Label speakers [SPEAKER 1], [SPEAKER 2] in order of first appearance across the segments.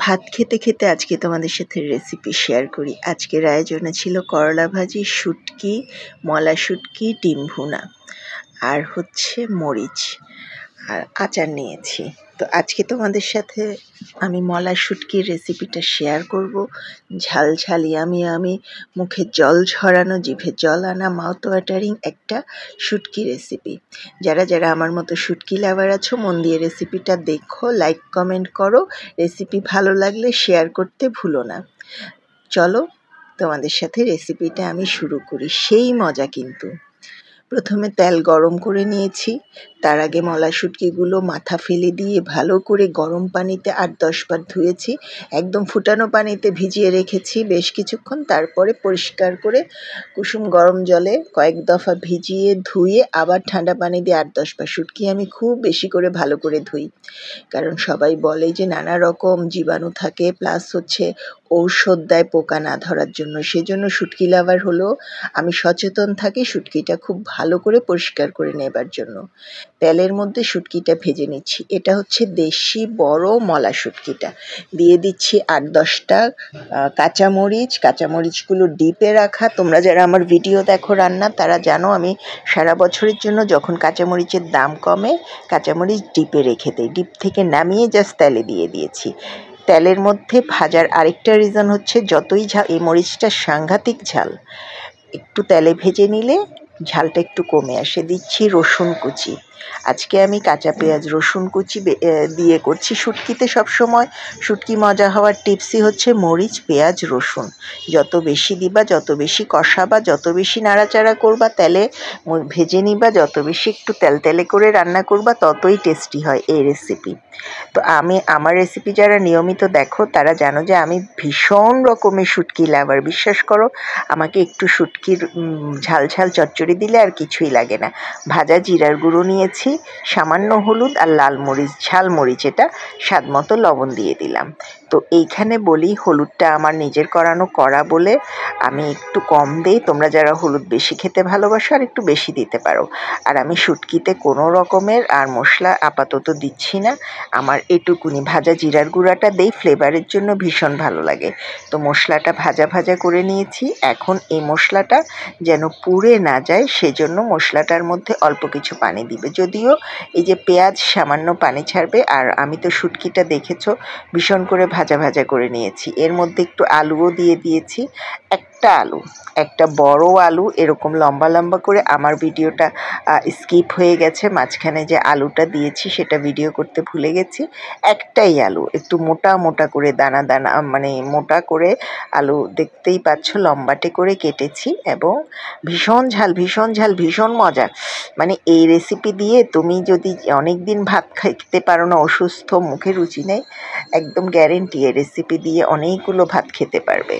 [SPEAKER 1] ভাত খেতে খেতে আজকে তোমাদের সাথে রেসিপি শেয়ার করি। আজকের আয়োজনে ছিল করলা ভাজি, শুটকি, মলা শুটকি, ডিম ভুনা আর হচ্ছে মরিচ আর আচার নিয়েছি। তো আজকে তোমাদের সাথে আমি মলা শুটকির রেসিপিটা শেয়ার করব। ঝাল ঝাল ইয়ামি মুখে জল ঝরানো, জিভে জল আনা, মাউথ ওয়াটারিং একটা শুটকি রেসিপি। যারা যারা আমার মতো শুটকি লাভার আছো, মন দিয়ে রেসিপিটা দেখো, লাইক কমেন্ট করো। রেসিপি ভালো লাগলে শেয়ার করতে ভুলো না। চলো তোমাদের সাথে রেসিপিটা আমি শুরু করি। সেই মজা কিন্তু। প্রথমে তেল গরম করে নিয়েছি। তার আগে মলা শুটকিগুলো মাথা ফেলে দিয়ে ভালো করে গরম পানিতে 8-10 বার ধুয়েছি। একদম ফুটানো পানিতে ভিজিয়ে রেখেছি বেশ কিছুক্ষণ। তারপরে পরিষ্কার করে কুসুম গরম জলে কয়েক দফা ভিজিয়ে ধুয়ে আবার ঠান্ডা পানি দিয়ে 8-10 বার। শুটকি আমি খুব বেশি করে ভালো করে ধুই, কারণ সবাই বলে যে নানা রকম জীবাণু থাকে, প্লাস হচ্ছে ঔষধ দেয় পোকা না ধরার জন্য। সেজন্য শুটকি লাভার হলেও আমি সচেতন থাকি শুটকিটা খুব ভালো করে পরিষ্কার করে নেবার জন্য। তেলের মধ্যে শুটকিটা ভেজে নিচ্ছি। এটা হচ্ছে দেশি বড় মলা শুটকিটা। দিয়ে দিচ্ছি 8-10টা কাঁচামরিচ। কাঁচামরিচগুলো ডিপে রাখা। তোমরা যারা আমার ভিডিও দেখো রান্না, তারা জানো আমি সারা বছরের জন্য যখন কাঁচামরিচের দাম কমে কাঁচামরিচ ডিপে রেখে দিই। ডিপ থেকে নামিয়ে জাস্ট তেলে দিয়ে দিয়েছি। তেলের মধ্যে ভাজার আরেকটা রিজন হচ্ছে, যতই ঝাল, এই মরিচটা সাংঘাতিক ঝাল, একটু তেলে ভেজে নিলে ঝালটা একটু কমে আসে। দিচ্ছি রসুন কুচি। আজকে আমি কাঁচা পেঁয়াজ রসুন কুচি দিয়ে করছি। শুটকিতে সবসময় শুটকি মজা হওয়ার টিপসই হচ্ছে মরিচ, পেঁয়াজ, রসুন যত বেশি দিবা, যত বেশি কষাবা, যত বেশি নাড়াচাড়া করবা, তেলে ভেজে নিবা, যত বেশি একটু তেলতেলে করে রান্না করবা, ততই টেস্টি হয় এই রেসিপি। তো আমার রেসিপি যারা নিয়মিত দেখো তারা জানো যে আমি ভীষণ রকমের শুটকি লাভার। বিশ্বাস করো, আমাকে একটু শুটকির ঝাল ঝাল চচ্চড়ি দিলে আর কিছুই লাগে না। ভাজা জিরার গুঁড়ো নিয়েছি, সামান্য হলুদ আর লাল মরিচ, ঝাল মরিচ, এটা স্বাদ মতো লবণ দিয়ে দিলাম। তো এইখানে বলি, হলুদটা আমার নিজের করা বলে আমি একটু কম দিই। তোমরা যারা হলুদ বেশি খেতে ভালোবাসো আর একটু বেশি দিতে পারো। আর আমি শুটকিতে কোনো রকমের আর মশলা আপাতত দিচ্ছি না। আমার এটুকুনি ভাজা জিরার গুঁড়াটা দেই, ফ্লেভারের জন্য ভীষণ ভালো লাগে। তো মশলাটা ভাজা ভাজা করে নিয়েছি। এখন এই মশলাটা যেন পুড়ে না যায়, সেজন্য মশলাটার মধ্যে অল্প কিছু পানি দিবে। যদিও এই যে পেঁয়াজ সামান্য পানি ছাড়বে। আর আমি তো শুটকিটা দেখেছো ভীষণ করে ভাজা ভাজা করে নিয়েছি। এর মধ্যে একটু আলুও দিয়ে দিয়েছি। একটা বড় আলু এরকম লম্বা লম্বা করে, আমার ভিডিওটা স্কিপ হয়ে গেছে, মাঝখানে যে আলুটা দিয়েছি সেটা ভিডিও করতে ভুলে গেছি। একটাই আলু, একটু মোটা মোটা করে দানা দানা, মানে মোটা করে আলু দেখতেই পাচ্ছ, লম্বাটে করে কেটেছি। এবং ভীষণ ঝাল, ভীষণ ঝাল, ভীষণ মজা। মানে এই রেসিপি দিয়ে তুমি যদি অনেক দিন ভাত খেতে পারো না, অসুস্থ, মুখে রুচি নেই, একদম গ্যারেন্টি এই রেসিপি দিয়ে অনেকগুলো ভাত খেতে পারবে।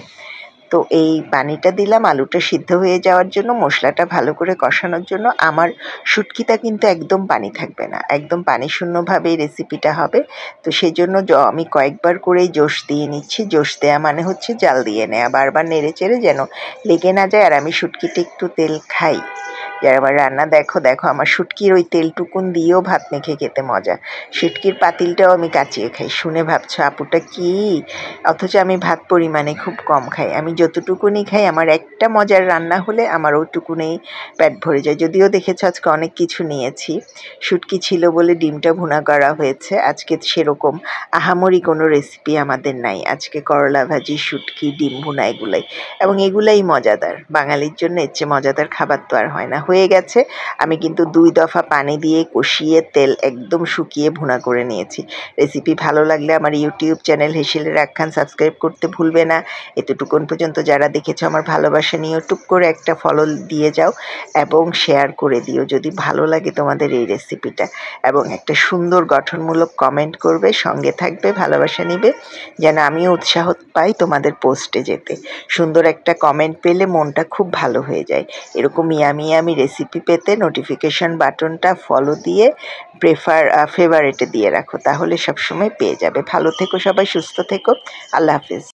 [SPEAKER 1] তো এই পানিটা দিলাম আলুটা সিদ্ধ হয়ে যাওয়ার জন্য, মশলাটা ভালো করে কষানোর জন্য। আমার শুটকিটা কিন্তু একদম পানি থাকবে না, একদম পানি শূন্যভাবে এই রেসিপিটা হবে। তো সেই জন্য আমি কয়েকবার করেই জোশ দিয়ে নিচ্ছি। জোশ দেওয়া মানে হচ্ছে জাল দিয়ে নেওয়া, বারবার নেড়ে চেড়ে যেন লেগে না যায়। আর আমি শুটকিতে একটু তেল খাই। যারা আমার রান্না দেখো আমার শুটকির ওই তেলটুকুন দিয়েও ভাত মেখে খেতে মজা। শুটকির পাতিলটাও আমি কাচিয়ে খাই। শুনে ভাবছো আপুটা কি, অথচ আমি ভাত পরিমাণে খুব কম খাই। আমি যতটুকুনি খাই, আমার একটা মজার রান্না হলে আমার ওইটুকুনেই পেট ভরে যায়। যদিও দেখেছো আজকে অনেক কিছু নিয়েছি। শুটকি ছিল বলে ডিমটা ভুনা করা হয়েছে। আজকে সেরকম আহামরি কোনো রেসিপি আমাদের নাই। আজকে করলা ভাজি, শুটকি, ডিম ভুনা, এগুলাই, এবং এগুলাই মজাদার। বাঙালির জন্য এর চেয়ে মজাদার খাবার তো আর হয় না। হয়ে গেছে। আমি কিন্তু 2 দফা পানি দিয়ে কষিয়ে তেল একদম শুকিয়ে ভুনা করে নিয়েছি। রেসিপি ভালো লাগলে আমার ইউটিউব চ্যানেল হেসেলের রাখখান সাবস্ক্রাইব করতে ভুলবে না। এতটুকুন পর্যন্ত যারা দেখেছো আমার ভালোবাসা নিয়েও টুক করে একটা ফলো দিয়ে যাও এবং শেয়ার করে দিও যদি ভালো লাগে তোমাদের এই রেসিপিটা। এবং একটা সুন্দর গঠনমূলক কমেন্ট করবে, সঙ্গে থাকবে, ভালোবাসা নিবে, যেন আমিও উৎসাহ পাই তোমাদের পোস্টে যেতে। সুন্দর একটা কমেন্ট পেলে মনটা খুব ভালো হয়ে যায়। এরকম ইয়ামি রেসিপি পেতে নোটিফিকেশন বাটনটা ফলো দিয়ে ফেভারিটে দিয়ে রাখো, তাহলে সবসময় পেয়ে যাবে। ভালো থেকো সবাই, সুস্থ থেকো। আল্লাহ হাফিজ।